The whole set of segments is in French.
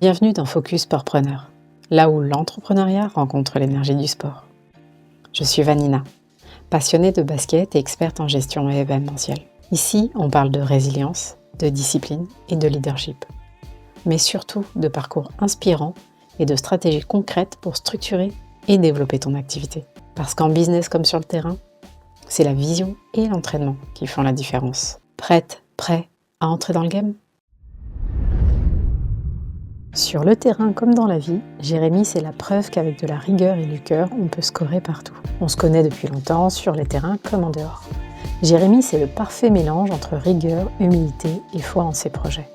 Bienvenue dans Focus Sportpreneur, là où l'entrepreneuriat rencontre l'énergie du sport. Je suis Vanina, passionnée de basket et experte en gestion événementielle. Ici, on parle de résilience, de discipline et de leadership, mais surtout de parcours inspirants et de stratégies concrètes pour structurer et développer ton activité. Parce qu'en business comme sur le terrain, c'est la vision et l'entraînement qui font la différence. Prêt à entrer dans le game ? Sur le terrain comme dans la vie, Jérémy, c'est la preuve qu'avec de la rigueur et du cœur, on peut scorer partout. On se connaît depuis longtemps, sur les terrains comme en dehors. Jérémy, c'est le parfait mélange entre rigueur, humilité et foi en ses projets.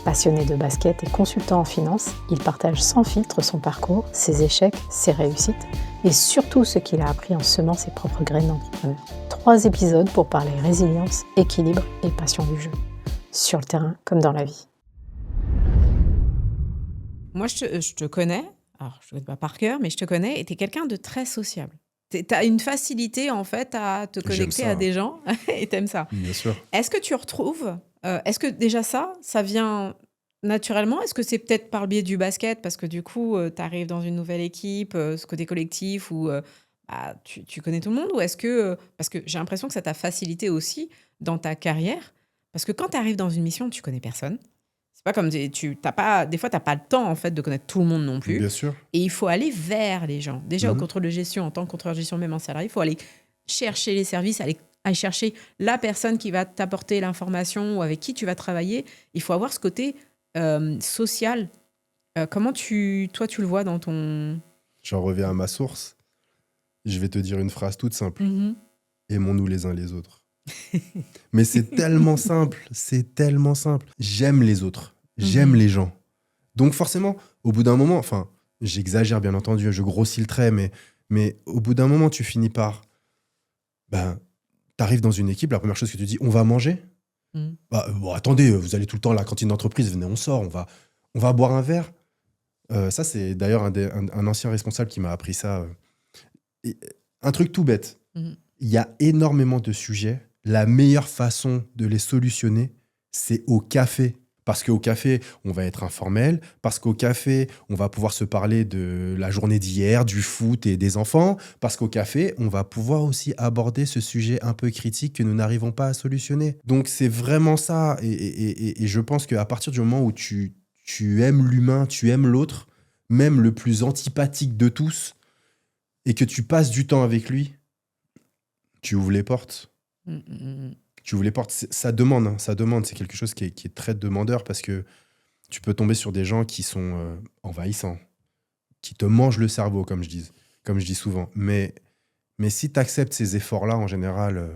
Passionné de basket et consultant en finance, il partage sans filtre son parcours, ses échecs, ses réussites et surtout ce qu'il a appris en semant ses propres graines d'entrepreneur. 3 épisodes pour parler résilience, équilibre et passion du jeu. Sur le terrain comme dans la vie. Moi, je te connais, alors je ne te connais pas par cœur, mais je te connais et tu es quelqu'un de très sociable. Tu as une facilité, en fait, à te connecter à des gens et tu aimes ça. Bien sûr. Est-ce que tu retrouves, est-ce que déjà ça vient naturellement? Est-ce que c'est peut-être par le biais du basket? Parce que du coup, tu arrives dans une nouvelle équipe, ce côté collectif où tu connais tout le monde? Ou est-ce que, parce que j'ai l'impression que ça t'a facilité aussi dans ta carrière, parce que quand tu arrives dans une mission, tu connais personne. C'est pas comme des fois, tu n'as pas le temps en fait de connaître tout le monde non plus. Bien sûr. Et il faut aller vers les gens. Déjà, au contrôle de gestion, en tant que contrôleur de gestion, même en salarié, il faut aller chercher les services, aller chercher la personne qui va t'apporter l'information ou avec qui tu vas travailler. Il faut avoir ce côté social. Comment toi, tu le vois dans ton... J'en reviens à ma source. Je vais te dire une phrase toute simple. Aimons-nous les uns les autres. Mais c'est tellement simple, c'est tellement simple. J'aime les autres, j'aime les gens. Donc forcément, au bout d'un moment, enfin, j'exagère bien entendu, je grossis le trait, mais au bout d'un moment, tu finis par... t'arrives dans une équipe, la première chose que tu dis, on va manger. Bon, attendez, vous allez tout le temps à la cantine d'entreprise, venez, on sort, on va boire un verre. Ça, c'est d'ailleurs un ancien responsable qui m'a appris ça. Un truc tout bête. Il y a énormément de sujets. La meilleure façon de les solutionner, c'est au café. Parce qu'au café, on va être informel. Parce qu'au café, on va pouvoir se parler de la journée d'hier, du foot et des enfants. Parce qu'au café, on va pouvoir aussi aborder ce sujet un peu critique que nous n'arrivons pas à solutionner. Donc, c'est vraiment ça. Et je pense qu'à partir du moment où tu aimes l'humain, tu aimes l'autre, même le plus antipathique de tous, et que tu passes du temps avec lui, tu ouvres les portes. Tu ouvres les portes. Ça demande. C'est quelque chose qui est très demandeur parce que tu peux tomber sur des gens qui sont envahissants, qui te mangent le cerveau, comme je dis souvent. Mais si tu acceptes ces efforts-là, en général,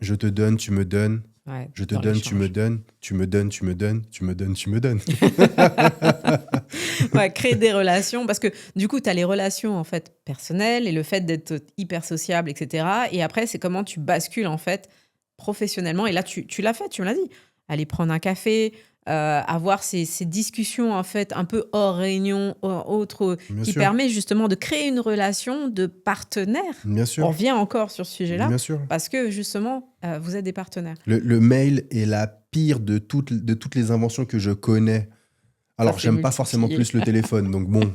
je te donne, tu me donnes. Ouais, Je te dans donne, l'échange. tu me donnes, tu me donnes, tu me donnes, tu me donnes, tu me donnes. Ouais, créer des relations, parce que du coup, tu as les relations en fait personnelles et le fait d'être hyper sociable, etc. Et après, c'est comment tu bascules en fait professionnellement. Et là, tu l'as fait, tu me l'as dit. Aller prendre un café, avoir ces discussions en fait un peu hors réunion, autre, Bien qui sûr. permet justement de créer une relation de partenaire. Bien On sûr. revient encore sur ce sujet-là, Bien sûr. parce que justement, vous êtes des partenaires. Le mail est la pire de toutes les inventions que je connais. Alors, c'est j'aime pas multiplié. forcément plus le téléphone, donc bon.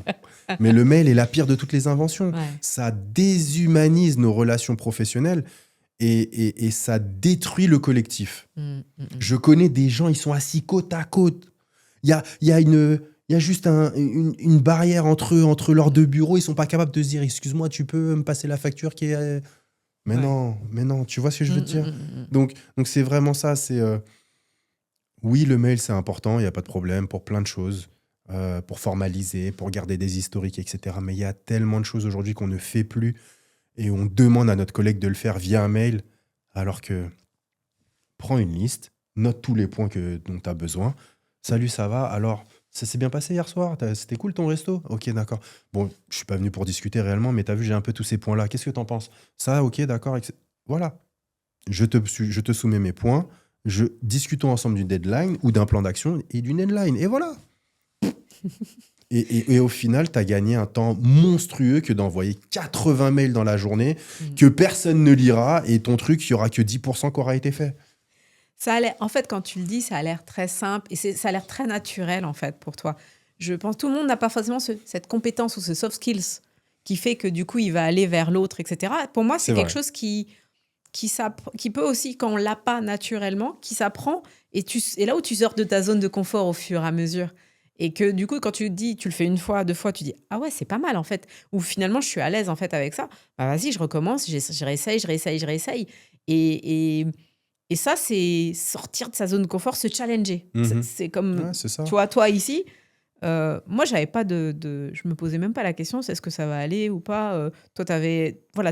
Mais le mail est la pire de toutes les inventions. Ouais. Ça déshumanise nos relations professionnelles et ça détruit le collectif. Je connais des gens, ils sont assis côte à côte. Il y a juste une barrière entre eux, entre leurs deux bureaux. Ils sont pas capables de se dire, excuse-moi, tu peux me passer la facture qui est... Mais non, tu vois ce que je veux te dire. Donc c'est vraiment ça, c'est... Oui, le mail, c'est important, il n'y a pas de problème pour plein de choses, pour formaliser, pour garder des historiques, etc. Mais il y a tellement de choses aujourd'hui qu'on ne fait plus et on demande à notre collègue de le faire via un mail, alors que prends une liste, note tous les points dont tu as besoin. Salut, ça va? Alors, ça s'est bien passé hier soir? C'était cool ton resto? Ok, d'accord. Bon, je ne suis pas venu pour discuter réellement, mais tu as vu, j'ai un peu tous ces points-là. Qu'est-ce que tu en penses? Ça, ok, d'accord. Voilà. Je te soumets mes points. Discutons ensemble d'une deadline ou d'un plan d'action et d'une deadline. Et voilà. Et au final, tu as gagné un temps monstrueux que d'envoyer 80 mails dans la journée que personne ne lira et ton truc, il n'y aura que 10% qui aura été fait. Ça a l'air, en fait, quand tu le dis, ça a l'air très simple et ça a l'air très naturel, en fait, pour toi. je pense que tout le monde n'a pas forcément cette compétence ou ce soft skills qui fait que du coup, il va aller vers l'autre, etc. Pour moi, c'est quelque chose qui peut aussi, quand on l'a pas naturellement, qui s'apprend. Et là où tu sors de ta zone de confort au fur et à mesure. Et que du coup, quand tu le fais une fois, deux fois, tu dis « Ah ouais, c'est pas mal en fait ». Ou finalement, je suis à l'aise en fait avec ça. Bah, vas-y, je recommence, je réessaye. Et ça, c'est sortir de sa zone de confort, se challenger. C'est comme, Ouais, c'est ça. tu vois, toi ici, moi, j'avais pas je me posais même pas la question, c'est est-ce que ça va aller ou pas. Toi,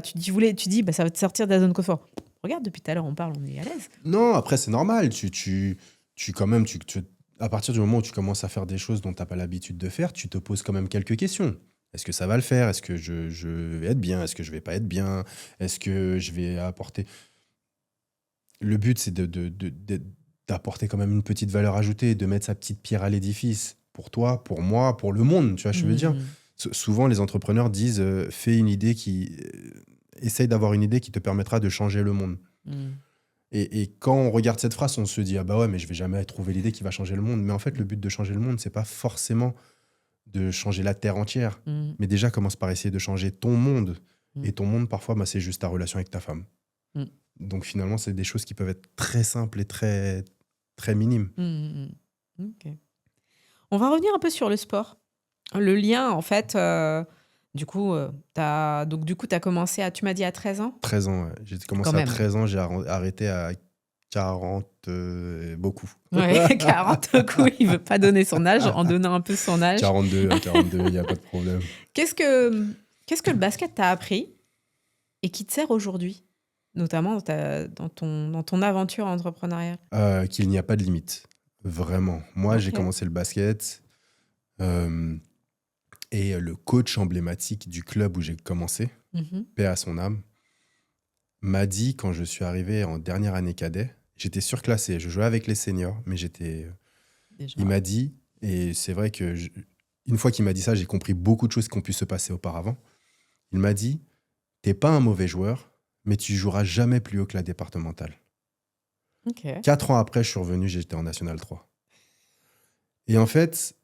tu dis, bah, ça va te sortir de la zone de confort. Regarde, depuis tout à l'heure, on parle, on est à l'aise. Non, après, c'est normal. Quand même, à partir du moment où tu commences à faire des choses dont tu n'as pas l'habitude de faire, tu te poses quand même quelques questions. Est-ce que ça va le faire? Est-ce que je vais être bien? Est-ce que je vais pas être bien? Est-ce que je vais apporter... Le but, c'est d'apporter quand même une petite valeur ajoutée, de mettre sa petite pierre à l'édifice. Pour toi, pour moi, pour le monde, tu vois, je veux dire. Souvent, les entrepreneurs disent essaye d'avoir une idée qui te permettra de changer le monde. Et quand on regarde cette phrase, on se dit « Ah bah ouais, mais je vais jamais trouver l'idée qui va changer le monde. » Mais en fait, le but de changer le monde, c'est pas forcément de changer la terre entière. Mais déjà, commence par essayer de changer ton monde. Et ton monde, parfois, bah, c'est juste ta relation avec ta femme. Donc finalement, c'est des choses qui peuvent être très simples et très, très minimes. Ok. On va revenir un peu sur le sport. Le lien, en fait, du coup, tu as commencé tu m'as dit à 13 ans? 13 ans, ouais. J'ai commencé à 13 ans, j'ai arrêté à 40, beaucoup. Ouais, 40, coup, il veut pas donner son âge, en donnant un peu son âge. 42, il n'y a pas de problème. Qu'est-ce que le basket t'a appris et qui te sert aujourd'hui, notamment dans ton aventure entrepreneuriale? Qu'il n'y a pas de limite, vraiment. Moi, j'ai commencé le basket et le coach emblématique du club où j'ai commencé, paix à son âme, m'a dit quand je suis arrivé en dernière année cadet, j'étais surclassé, je jouais avec les seniors, mais il m'a dit, et c'est vrai que une fois qu'il m'a dit ça, j'ai compris beaucoup de choses qui ont pu se passer auparavant. Il m'a dit, t'es pas un mauvais joueur, mais tu joueras jamais plus haut que la départementale. 4 ans après, je suis revenu, j'étais en National 3. Et en fait,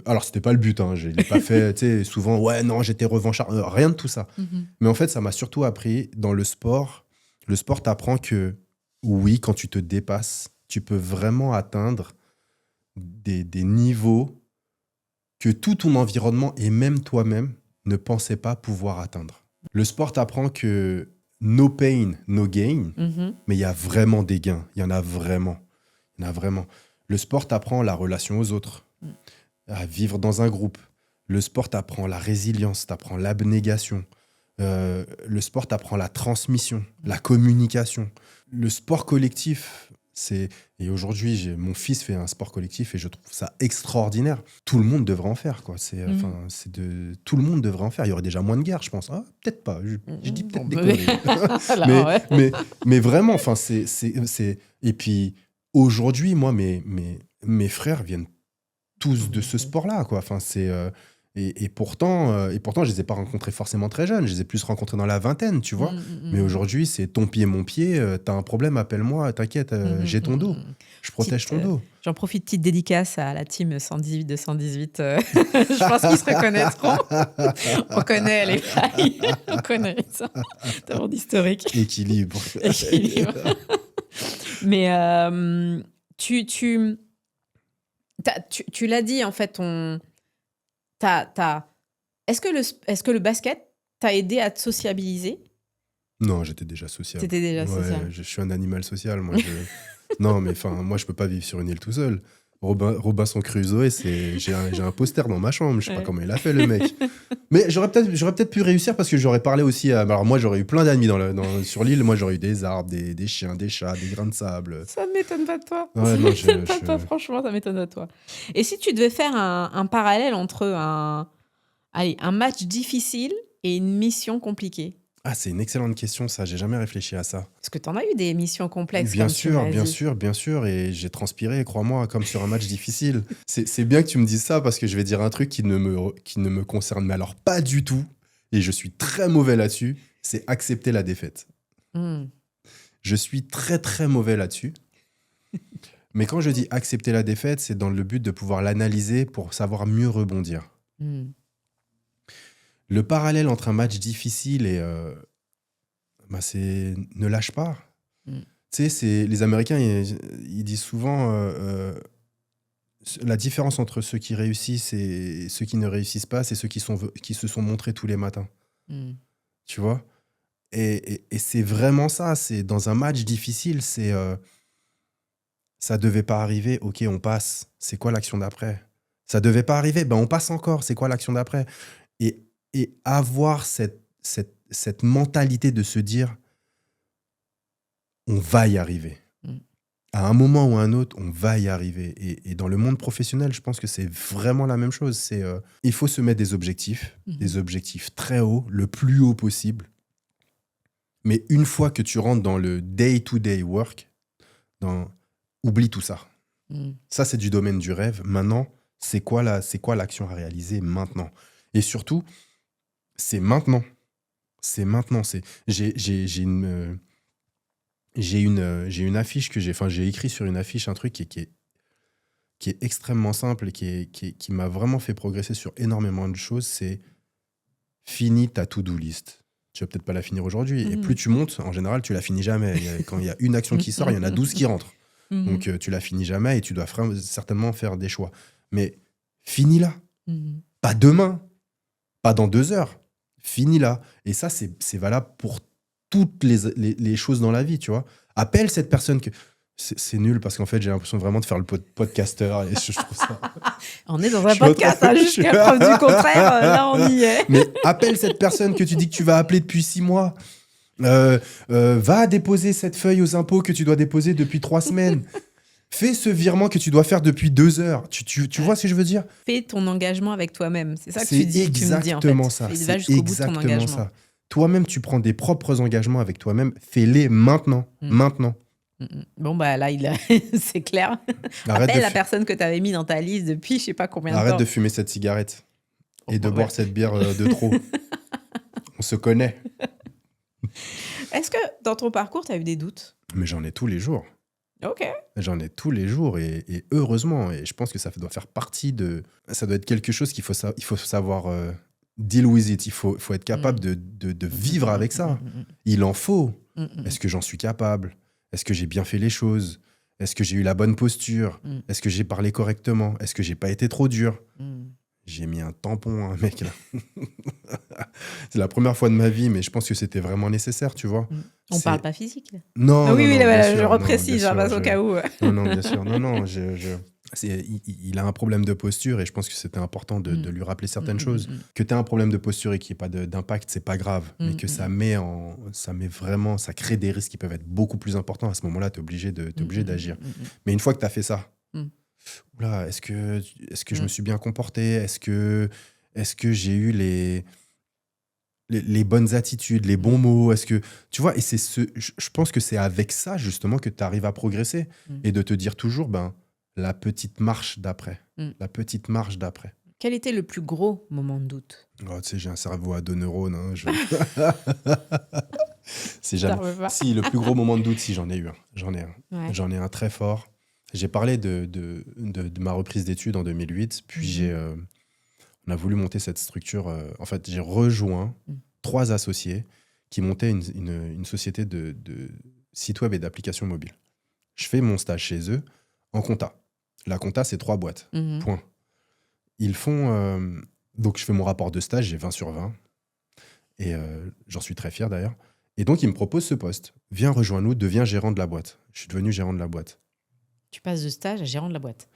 alors c'était pas le but, hein, je l'ai pas fait, tu sais, souvent, ouais, non, j'étais revanchard, rien de tout ça. Mais en fait, ça m'a surtout appris dans le sport t'apprend que oui, quand tu te dépasses, tu peux vraiment atteindre des niveaux que tout ton environnement et même toi-même ne pensaient pas pouvoir atteindre. Le sport t'apprend que no pain, no gain, mais il y a vraiment des gains, il y en a vraiment. Le sport t'apprend la relation aux autres, à vivre dans un groupe. Le sport t'apprend la résilience, t'apprend l'abnégation. Le sport t'apprend la transmission, la communication. Le sport collectif, et aujourd'hui, mon fils fait un sport collectif et je trouve ça extraordinaire. Tout le monde devrait en faire, quoi. Tout le monde devrait en faire. Il y aurait déjà moins de guerres, je pense. Ah, peut-être pas. Je dis peut-être des conneries. mais vraiment, enfin, Et puis, aujourd'hui, moi, mes frères viennent tous de ce sport-là, quoi. Enfin, et pourtant, je les ai pas rencontrés forcément très jeunes. Je les ai plus rencontrés dans la vingtaine, tu vois. Mais aujourd'hui, c'est ton pied, mon pied. T'as un problème, appelle-moi. T'inquiète, j'ai ton dos. Je protège ton dos. J'en profite, petite dédicace à la team 118 de 118. Je pense qu'ils se reconnaîtront. On connaît les failles. On connaît ça. T'as d'historique. Équilibre. Mais tu l'as dit, en fait, Est-ce que le basket t'a aidé à te sociabiliser? Non, j'étais déjà social. T'étais déjà social. Je suis un animal social, moi. Non, mais moi, je peux pas vivre sur une île tout seul. Robinson Crusoe, j'ai un poster dans ma chambre. Je sais pas comment il a fait, le mec. Mais j'aurais peut-être pu réussir parce que j'aurais parlé aussi à... Alors moi, j'aurais eu plein d'amis sur l'île. Moi, j'aurais eu des arbres, des chiens, des chats, des grains de sable. Ça ne m'étonne pas de toi. Ouais, non, toi, franchement, ça m'étonne de toi. Et si tu devais faire un parallèle entre un match difficile et une mission compliquée? Ah, c'est une excellente question, ça. J'ai jamais réfléchi à ça. Parce que tu en as eu des missions complexes. Bien sûr. Et j'ai transpiré, crois-moi, comme sur un match difficile. C'est bien que tu me dises ça parce que je vais dire un truc qui ne me concerne, mais alors pas du tout. Et je suis très mauvais là-dessus. C'est accepter la défaite. Je suis très, très mauvais là-dessus. Mais quand je dis accepter la défaite, c'est dans le but de pouvoir l'analyser pour savoir mieux rebondir. Mm. Le parallèle entre un match difficile et c'est ne lâche pas. Mm. Tu sais, les Américains, ils disent souvent la différence entre ceux qui réussissent et ceux qui ne réussissent pas, c'est ceux qui se sont montrés tous les matins. Mm. Tu vois? Et c'est vraiment ça. C'est dans un match difficile, ça devait pas arriver. Ok, on passe. C'est quoi l'action d'après? Ça devait pas arriver. Ben on passe encore. C'est quoi l'action d'après? Et avoir cette mentalité de se dire, on va y arriver. Mm. À un moment ou à un autre, on va y arriver. Et dans le monde professionnel, je pense que c'est vraiment la même chose. Il faut se mettre des objectifs très hauts, le plus haut possible. Mais une fois que tu rentres dans le day-to-day work, oublie tout ça. Mm. Ça, c'est du domaine du rêve. Maintenant, c'est quoi l'action à réaliser maintenant? Et surtout, c'est maintenant. C'est maintenant. J'ai une affiche j'ai écrit sur une affiche un truc qui est extrêmement simple et qui m'a vraiment fait progresser sur énormément de choses. C'est finis ta to-do list. Tu vas peut-être pas la finir aujourd'hui. Et plus tu montes, en général, tu la finis jamais. Quand il y a une action qui sort, il y en a 12 qui rentrent. Donc, tu la finis jamais et tu dois certainement faire des choix. Mais finis-la. Pas demain. Pas dans 2 heures. Finis-la. Et ça, c'est valable pour toutes les choses dans la vie, tu vois. Appelle cette personne que... C'est nul parce qu'en fait, j'ai l'impression vraiment de faire le podcasteur et je trouve ça... On est dans un podcast, jusqu'à preuve du contraire, là on y est. Mais appelle cette personne que tu dis que tu vas appeler depuis 6 mois. Va déposer cette feuille aux impôts que tu dois déposer depuis 3 semaines. Fais ce virement que tu dois faire depuis 2 heures. Tu vois ce que je veux dire? Fais ton engagement avec toi-même. C'est ça que tu me dis en fait. C'est exactement ça. Va jusqu'au bout de ton engagement. Ça. Toi-même, tu prends des propres engagements avec toi-même. Fais-les maintenant. Maintenant. Bon, bah là, c'est clair. Appelle la personne que tu avais mis dans ta liste depuis je sais pas combien de temps. Arrête de fumer cette cigarette et de boire cette bière de trop. On se connaît. Est-ce que dans ton parcours, tu as eu des doutes? Mais j'en ai tous les jours. Ok. J'en ai tous les jours et heureusement. Et je pense que ça doit faire partie de... Ça doit être quelque chose qu'il faut savoir deal with it. Il faut être capable de vivre avec ça. Il en faut. Est-ce que j'en suis capable? Est-ce que j'ai bien fait les choses? Est-ce que j'ai eu la bonne posture? Est-ce que j'ai parlé correctement? Est-ce que j'ai pas été trop dur? J'ai mis un tampon à un mec là. C'est la première fois de ma vie, mais je pense que c'était vraiment nécessaire, tu vois. On parle pas physique là. Non. Oui, non, je reprécise, au cas où. Non, bien sûr. Non, il a un problème de posture et je pense que c'était important de lui rappeler certaines choses. Que tu as un problème de posture et qu'il n'y ait pas d'impact, c'est pas grave. Mais que ça crée des risques qui peuvent être beaucoup plus importants. À ce moment-là, tu es obligé d'agir. Mais une fois que tu as fait ça, oula, est-ce que je me suis bien comporté? Est-ce que j'ai eu les bonnes attitudes, les bons mots? Est-ce que tu vois? Et je pense que c'est avec ça justement que tu arrives à progresser et de te dire toujours la petite marche d'après. La petite marche d'après. Quel était le plus gros moment de doute? Oh, tu sais, j'ai un cerveau à 2 neurones. Hein, c'est jamais... Si, le plus gros moment de doute, si, j'en ai eu un. J'en ai un. Ouais. J'en ai un très fort. J'ai parlé de ma reprise d'études en 2008. Puis on a voulu monter cette structure. En fait, j'ai rejoint 3 associés qui montaient une société de sites web et d'applications mobiles. Je fais mon stage chez eux en compta. La compta, c'est 3 boîtes. Point. Ils font... donc, je fais mon rapport de stage, j'ai 20 sur 20. Et j'en suis très fier d'ailleurs. Et donc, ils me proposent ce poste. Viens, rejoins-nous, deviens gérant de la boîte. Je suis devenu gérant de la boîte. Tu passes de stage à gérant de la boîte.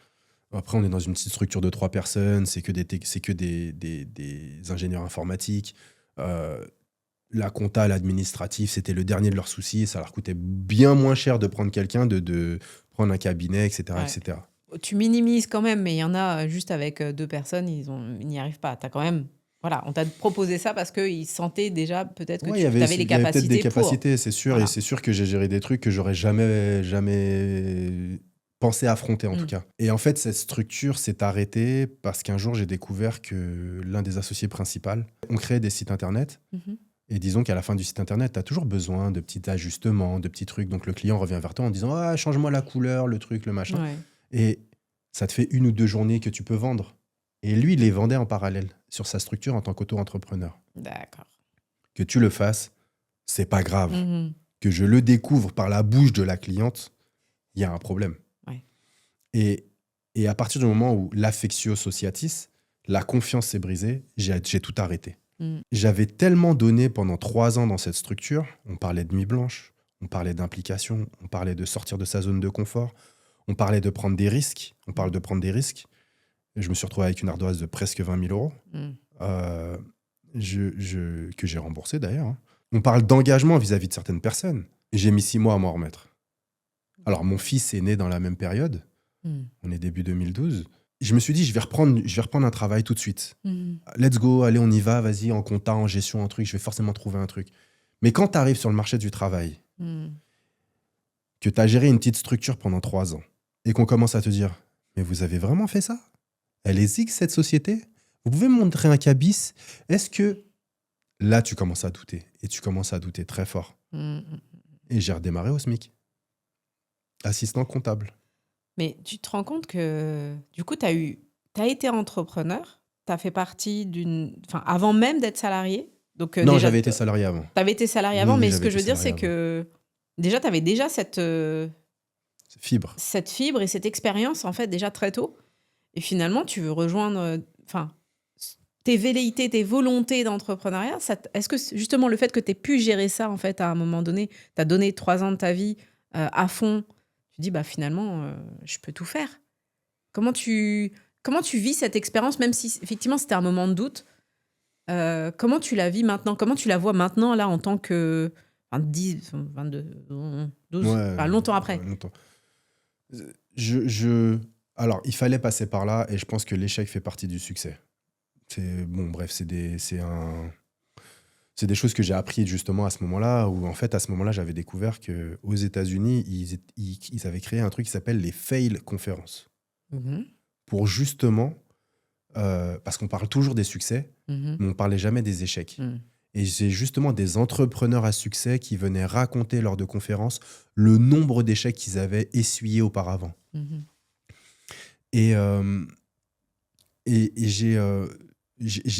Après, on est dans une petite structure de 3 personnes. C'est que des ingénieurs informatiques. La compta, l'administratif, c'était le dernier de leurs soucis. Ça leur coûtait bien moins cher de prendre quelqu'un, de prendre un cabinet, etc. Ouais. etc. Tu minimises quand même, mais il y en a juste avec 2 personnes, ils n'y arrivent pas. T'as quand même... Voilà, on t'a proposé ça parce qu'ils sentaient déjà peut-être que tu avais les capacités. Il y avait peut-être des capacités, c'est sûr. Voilà. Et c'est sûr que j'ai géré des trucs que j'aurais jamais pensé affronter, en tout cas. Et en fait, cette structure s'est arrêtée parce qu'un jour, j'ai découvert que l'un des associés principaux, on créait des sites internet Et disons qu'à la fin du site internet, tu as toujours besoin de petits ajustements, de petits trucs. Donc le client revient vers toi en disant ah, change-moi la couleur, le truc, le machin. Ouais. Et ça te fait 1 ou 2 journées que tu peux vendre. Et lui, il les vendait en parallèle sur sa structure en tant qu'auto-entrepreneur. D'accord. Que tu le fasses, c'est pas grave. Mhm. Que je le découvre par la bouche de la cliente, il y a un problème. Ouais. Et à partir du moment où l'affectio sociatis, la confiance s'est brisée, j'ai tout arrêté. Mhm. J'avais tellement donné pendant 3 ans dans cette structure. On parlait de nuit blanche, on parlait d'implication, on parlait de sortir de sa zone de confort, on parlait de prendre des risques. On parle de prendre des risques. Je me suis retrouvé avec une ardoise de presque 20 000 euros, Mhm. que j'ai remboursé d'ailleurs. Hein. On parle d'engagement vis-à-vis de certaines personnes. Et j'ai mis 6 mois à m'en remettre. Alors, mon fils est né dans la même période. Mhm. On est début 2012. Je me suis dit, je vais reprendre un travail tout de suite. Mhm. Let's go, allez, on y va, vas-y, en compta, en gestion, un truc, je vais forcément trouver un truc. Mais quand tu arrives sur le marché du travail, Mhm. que tu as géré une petite structure pendant 3 ans, et qu'on commence à te dire, mais vous avez vraiment fait ça? Elle est zig, cette société? Vous pouvez me montrer un cabis? Est-ce que... Là, tu commences à douter. Et tu commences à douter très fort. Mhm. Et j'ai redémarré au SMIC. Assistant comptable. Mais tu te rends compte que du coup, tu as été entrepreneur, tu as fait partie d'une... Enfin, avant même d'être salarié. Donc, Non, déjà, j'avais été salarié avant. tu avais été salarié Oui, avant, oui, mais ce j'avais que je été veux dire, c'est salarié que déjà, tu avais déjà Fibre. cette fibre et cette expérience, en fait, déjà très tôt. Et finalement, tu veux rejoindre... Enfin, tes velléités, tes volontés d'entrepreneuriat, est-ce que justement le fait que tu aies pu gérer ça, en fait, à un moment donné, tu as donné 3 ans de ta vie à fond, tu dis, bah finalement, je peux tout faire. Comment tu vis cette expérience, même si effectivement c'était un moment de doute, comment tu la vis maintenant? Comment tu la vois maintenant, là, en tant que 10, 22, 12, Ouais, enfin, longtemps après? longtemps. Alors, il fallait passer par là et je pense que l'échec fait partie du succès. Bon, bref, c'est des choses que j'ai appris justement à ce moment-là, où en fait, à ce moment-là, j'avais découvert qu'aux États-Unis, ils avaient créé un truc qui s'appelle les fail conférences. Mhm, Pour justement, parce qu'on parle toujours des succès, mhm, mais on ne parlait jamais des échecs. mhm, Et j'ai justement des entrepreneurs à succès qui venaient raconter lors de conférences le nombre d'échecs qu'ils avaient essuyés auparavant. mhm, Et,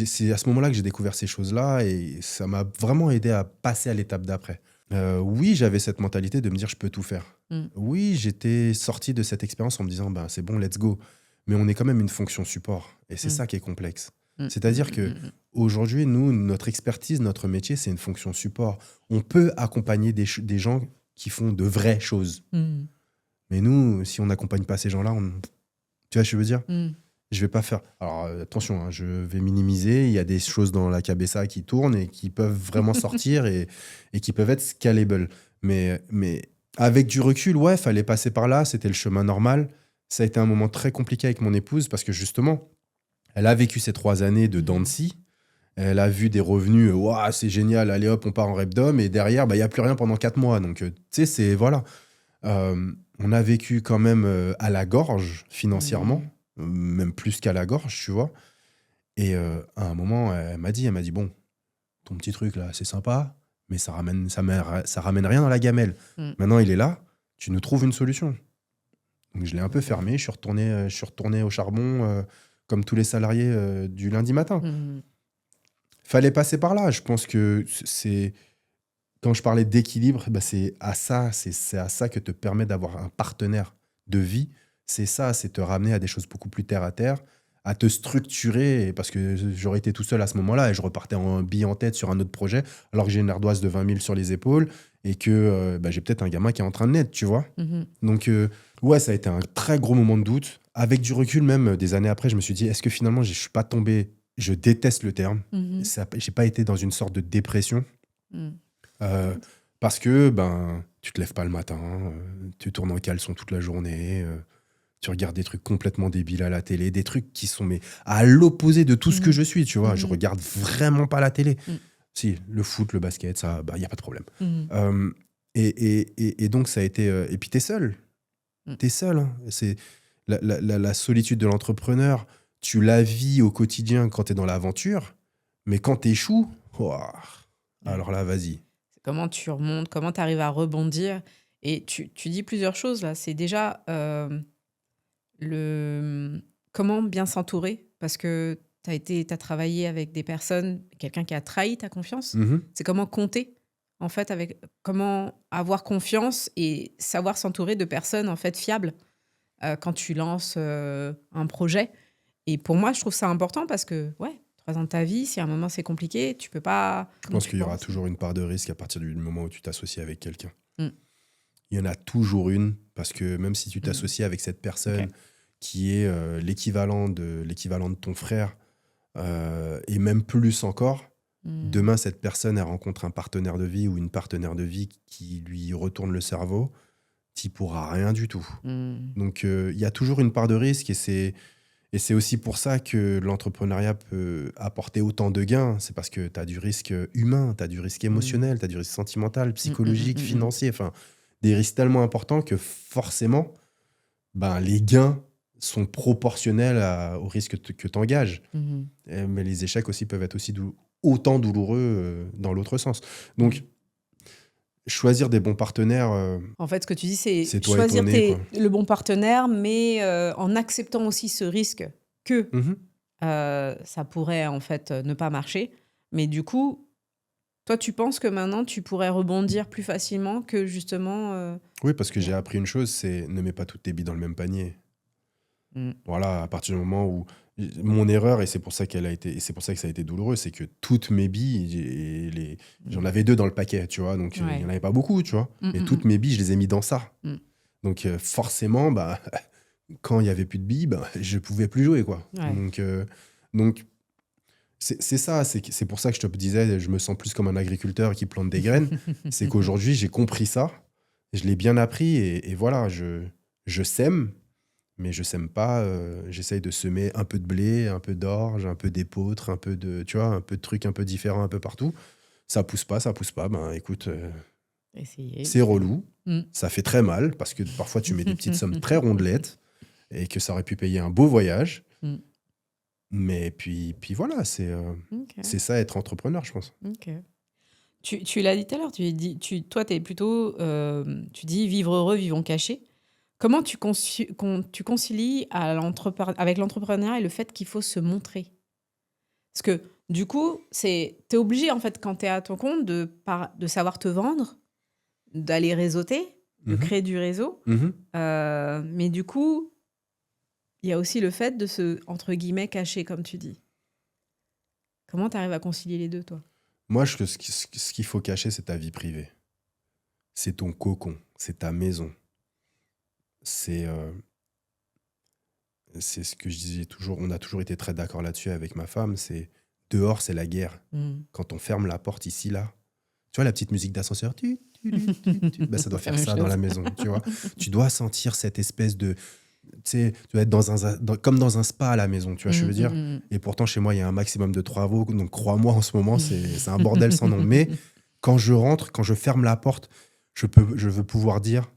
c'est à ce moment-là que j'ai découvert ces choses-là et ça m'a vraiment aidé à passer à l'étape d'après. Oui, j'avais cette mentalité de me dire je peux tout faire. Mm. Oui, j'étais sorti de cette expérience en me disant ben, c'est bon, let's go. Mais on est quand même une fonction support et c'est ça qui est complexe. C'est-à-dire que aujourd'hui, nous, notre expertise, notre métier, c'est une fonction support. On peut accompagner des gens qui font de vraies choses. Mm. Mais nous, si on n'accompagne pas ces gens-là, tu vois ce que je veux dire? Mm. Je vais pas faire... Alors, attention, hein, je vais minimiser. Il y a des choses dans la cabessa qui tournent et qui peuvent vraiment sortir et qui peuvent être scalable. Mais avec du recul, ouais, fallait passer par là. C'était le chemin normal. Ça a été un moment très compliqué avec mon épouse parce que justement, elle a vécu ces 3 années de dents de scie. Elle a vu des revenus, waouh, c'est génial, allez hop, on part en Repdom. Et derrière, il n'y a plus rien pendant 4 mois. Donc, tu sais, c'est... Voilà. On a vécu quand même à la gorge financièrement. Même plus qu'à la gorge, tu vois. Et à un moment, elle m'a dit, bon, ton petit truc là, c'est sympa, mais ça ramène rien dans la gamelle. Maintenant, il est là, tu nous trouves une solution. Donc, je l'ai un peu fermé, je suis retourné au charbon comme tous les salariés du lundi matin. Fallait passer par là. Je pense que c'est... Quand je parlais d'équilibre, c'est à ça que te permet d'avoir un partenaire de vie. C'est ça, c'est te ramener à des choses beaucoup plus terre à terre, à te structurer, parce que j'aurais été tout seul à ce moment-là et je repartais en bille en tête sur un autre projet, alors que j'ai une ardoise de 20 000 sur les épaules et que j'ai peut-être un gamin qui est en train de naître, tu vois. Donc, ouais, ça a été un très gros moment de doute. Avec du recul, même des années après, je me suis dit, est-ce que finalement, je ne suis pas tombé, je déteste le terme, je n'ai pas été dans une sorte de dépression. Parce que tu te lèves pas le matin, tu tournes en caleçon toute la journée, tu regardes des trucs complètement débiles à la télé, des trucs qui sont à l'opposé de tout ce que je suis, tu vois. Je regarde vraiment pas la télé. Si, le foot, le basket, ça, y a pas de problème. Et donc, ça a été... et puis, t'es seul. T'es seul. Hein. C'est la solitude de l'entrepreneur. Tu la vis au quotidien quand t'es dans l'aventure, mais quand t'échoues... alors là, vas-y. Comment tu remontes, comment tu arrives à rebondir. Et tu dis plusieurs choses là. C'est déjà comment bien s'entourer, parce que t'as travaillé avec des personnes, quelqu'un qui a trahi ta confiance. Mhm. C'est comment compter, en fait, comment avoir confiance et savoir s'entourer de personnes, en fait, fiables quand tu lances un projet. Et pour moi, je trouve ça important parce que, 3 ans de ta vie, si à un moment c'est compliqué, tu peux pas. Je pense qu'il y aura toujours une part de risque à partir du moment où tu t'associes avec quelqu'un. Mm. Il y en a toujours une, parce que même si tu t'associes avec cette personne qui est l'équivalent de ton frère, et même plus encore, demain, cette personne, elle rencontre un partenaire de vie ou une partenaire de vie qui lui retourne le cerveau, tu n'y pourras rien du tout. Donc, il y a toujours une part de risque, et c'est aussi pour ça que l'entrepreneuriat peut apporter autant de gains. C'est parce que tu as du risque humain, tu as du risque émotionnel, tu as du risque sentimental, psychologique, financier. Enfin, des risques tellement importants que forcément, les gains sont proportionnels au risque que tu engages. Mais les échecs aussi peuvent être aussi autant douloureux dans l'autre sens. Donc, choisir des bons partenaires... En fait, ce que tu dis, c'est toi choisir et ton nez, le bon partenaire, mais en acceptant aussi ce risque que ça pourrait en fait ne pas marcher. Mais du coup, toi, tu penses que maintenant, tu pourrais rebondir plus facilement que justement... Oui, parce que j'ai appris une chose, c'est ne mets pas toutes tes billes dans le même panier. Voilà, à partir du moment où... Mon erreur, et c'est pour ça que ça a été douloureux, c'est que toutes mes billes, j'en avais 2 dans le paquet, tu vois, donc il n'y en avait pas beaucoup, tu vois, mais toutes mes billes, je les ai mis dans ça. Donc forcément, quand il n'y avait plus de billes, je ne pouvais plus jouer, quoi. Donc c'est ça, c'est pour ça que je te disais, je me sens plus comme un agriculteur qui plante des graines. C'est qu'aujourd'hui, j'ai compris ça, je l'ai bien appris, et voilà, je sème. Mais je sème pas, j'essaye de semer un peu de blé, un peu d'orge, un peu d'épeautre, un peu de trucs un peu différents un peu partout. Ça pousse pas, écoute, c'est relou, ça fait très mal, parce que parfois tu mets des petites sommes très rondelettes, et que ça aurait pu payer un beau voyage. Mais puis voilà, c'est ça être entrepreneur, je pense. Tu l'as dit tout à l'heure, toi t'es plutôt, tu dis vivre heureux, vivons cachés. Comment tu concilies avec l'entrepreneuriat et le fait qu'il faut se montrer? Parce que du coup, t'es obligé, en fait, quand t'es à ton compte, de savoir te vendre, d'aller réseauter, de créer du réseau. Mais du coup, il y a aussi le fait de se, entre guillemets, cacher, comme tu dis. Comment tu arrives à concilier les deux, toi? Moi, ce qu'il faut cacher, c'est ta vie privée. C'est ton cocon, c'est ta maison. C'est ce que je disais toujours, on a toujours été très d'accord là-dessus avec ma femme, c'est dehors, c'est la guerre. Quand on ferme la porte ici, là, tu vois la petite musique d'ascenseur, ça doit faire ça dans la maison, tu vois. Tu dois sentir cette espèce de... Tu sais, tu dois être comme dans un spa à la maison, tu vois, je veux dire. Et pourtant, chez moi, il y a un maximum de travaux, donc crois-moi, en ce moment, c'est un bordel sans nom. Mais quand je rentre, quand je ferme la porte, je veux pouvoir dire...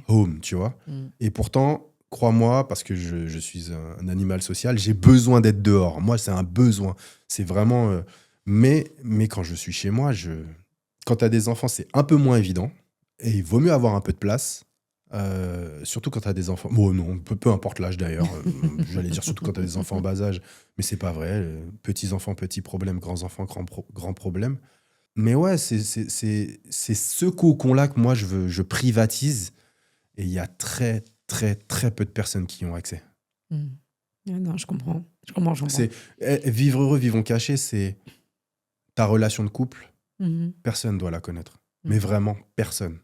home, tu vois. Et pourtant, crois-moi, parce que je suis un animal social, j'ai besoin d'être dehors. Moi, c'est un besoin. C'est vraiment... mais quand je suis chez moi, quand tu as des enfants, c'est un peu moins évident. Et il vaut mieux avoir un peu de place. Surtout quand tu as des enfants... Bon, non, peu importe l'âge d'ailleurs. J'allais dire surtout quand tu as des enfants en bas âge. Mais c'est pas vrai. Petits-enfants, petits problèmes. Grands-enfants, grands problèmes. Mais ouais, c'est ce cocon-là que moi, je privatise. Et il y a très, très, très peu de personnes qui y ont accès. Non, je comprends. Vivre heureux, vivons cachés, c'est ta relation de couple. Personne ne doit la connaître. Mais vraiment, personne.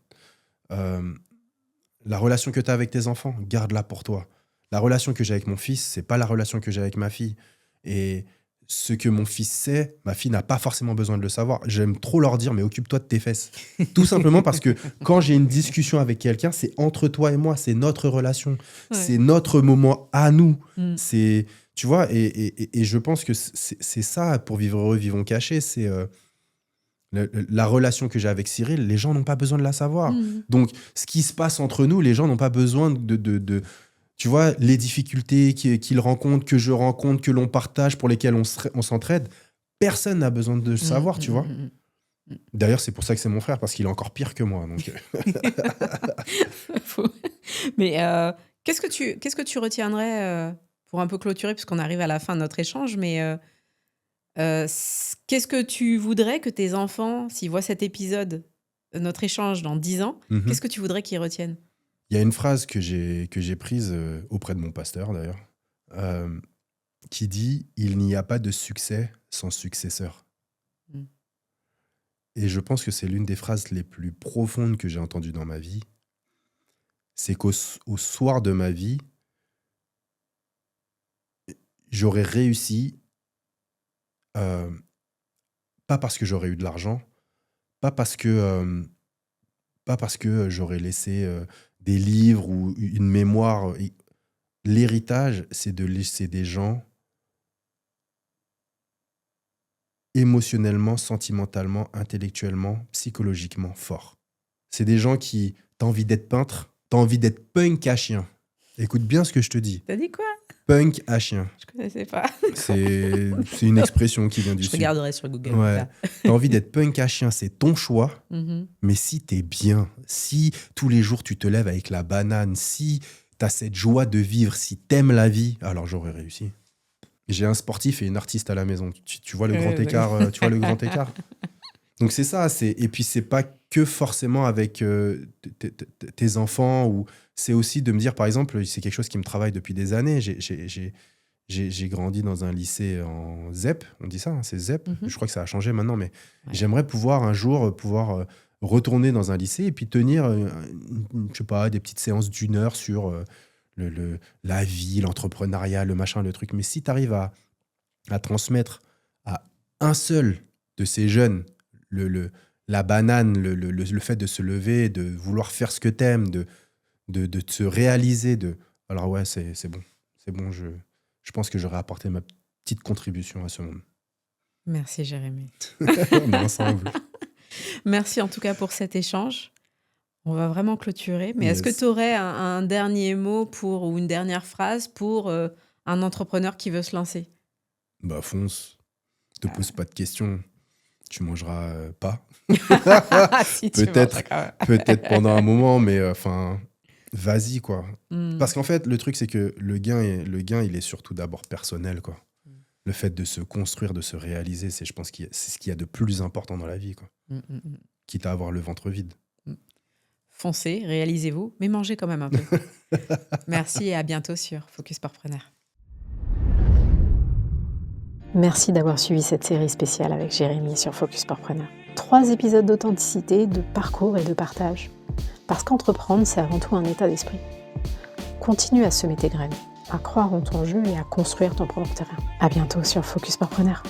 La relation que tu as avec tes enfants, garde-la pour toi. La relation que j'ai avec mon fils, c'est pas la relation que j'ai avec ma fille. Et ce que mon fils sait, ma fille n'a pas forcément besoin de le savoir. J'aime trop leur dire, mais occupe-toi de tes fesses. Tout simplement parce que quand j'ai une discussion avec quelqu'un, c'est entre toi et moi, c'est notre relation, c'est notre moment à nous. C'est, tu vois, et je pense que c'est ça, pour vivre heureux, vivons cachés, c'est la relation que j'ai avec Cyril, les gens n'ont pas besoin de la savoir. Donc, ce qui se passe entre nous, les gens n'ont pas besoin de tu vois, les difficultés qu'il rencontre, que je rencontre, que l'on partage, pour lesquelles on s'entraide, personne n'a besoin de le savoir, tu vois. mm. D'ailleurs, c'est pour ça que c'est mon frère, parce qu'il est encore pire que moi. Donc, Faut- Mais qu'est-ce que tu retiendrais pour un peu clôturer, puisqu'on arrive à la fin de notre échange, mais qu'est-ce que tu voudrais que tes enfants, s'ils voient cet épisode, notre échange dans 10 ans, mhm. qu'est-ce que tu voudrais qu'ils retiennent? Il y a une phrase que j'ai prise auprès de mon pasteur, d'ailleurs, qui dit « Il n'y a pas de succès sans successeur Mm. ». Et je pense que c'est l'une des phrases les plus profondes que j'ai entendues dans ma vie. C'est qu'au soir de ma vie, j'aurais réussi, pas parce que j'aurais eu de l'argent, pas parce que j'aurais laissé des livres ou une mémoire. L'héritage, c'est de laisser des gens émotionnellement, sentimentalement, intellectuellement, psychologiquement forts. C'est des gens qui... T'as envie d'être peintre, t'as envie d'être punk à chien. Écoute bien ce que je te dis. T'as dit quoi? Punk à chien. Je connaissais pas. C'est une expression qui vient du Je Sud. regarderai sur Google. Ouais. Là. T'as envie d'être punk à chien, c'est ton choix. Mhm. Mais si t'es bien, si tous les jours tu te lèves avec la banane, si t'as cette joie de vivre, si t'aimes la vie, alors j'aurais réussi. J'ai un sportif et une artiste à la maison. Tu vois le grand écart, tu vois le grand écart. Donc c'est ça. Et puis c'est pas que forcément avec tes enfants, ou c'est aussi de me dire, par exemple, c'est quelque chose qui me travaille depuis des années. J'ai grandi dans un lycée en ZEP, on dit ça, hein, c'est ZEP. Mhm. Je crois que ça a changé maintenant, mais Ouais. j'aimerais pouvoir un jour retourner dans un lycée et puis tenir, je sais pas, des petites séances d'1 heure sur la vie, l'entrepreneuriat, le machin, le truc. Mais si tu arrives à transmettre à un seul de ces jeunes la banane, le fait de se lever, de vouloir faire ce que t'aimes, de te réaliser, alors ouais, c'est bon. C'est bon, je pense que j'aurais apporté ma petite contribution à ce monde. Merci Jérémy. On est ensemble. Merci en tout cas pour cet échange. On va vraiment clôturer. Mais est-ce que Yes. tu aurais un dernier mot ou une dernière phrase pour un entrepreneur qui veut se lancer? Bah fonce, te pose pas de questions, tu mangeras pas. Si tu Peut-être. manges, quand même. Peut-être pendant un moment, mais enfin, vas-y quoi. Mm. Parce qu'en fait, le truc c'est que le gain, il est surtout d'abord personnel quoi. Le fait de se construire, de se réaliser, je pense que c'est ce qu'il y a de plus important dans la vie quoi. Quitte à avoir le ventre vide. Foncez, réalisez-vous, mais mangez quand même un peu. Merci et à bientôt sur Focus Parpreneur. Merci d'avoir suivi cette série spéciale avec Jérémy sur Focus Parpreneur. 3 épisodes d'authenticité, de parcours et de partage. Parce qu'entreprendre, c'est avant tout un état d'esprit. Continue à semer tes graines, à croire en ton jeu et à construire ton propre terrain. À bientôt sur Focus Parpreneur.